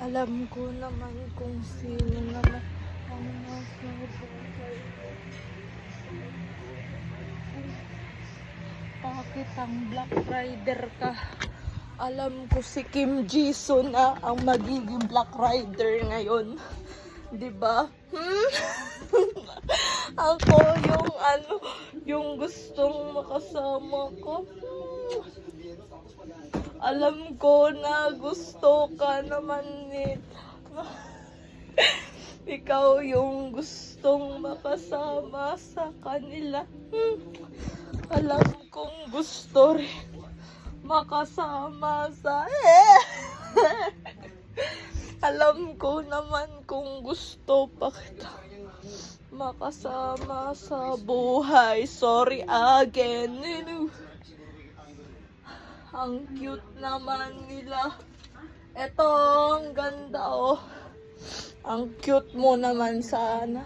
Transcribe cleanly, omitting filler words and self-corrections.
Alam ko naman kung sino naman ang nasa buhay ko. Bakit ang Black Rider ka? Alam ko si Kim Jisoo na ang magiging Black Rider ngayon. 'Di ba? Ako yung gustong makasama ko. Alam ko na gusto ka naman ikaw yung gustong makasama sa kanila. Alam kong gusto rin makasama sa Alam ko naman kung gusto pa kita makasama sa buhay. Sorry again. Ang cute naman nila. Eto, ang ganda oh. Ang cute mo naman sana.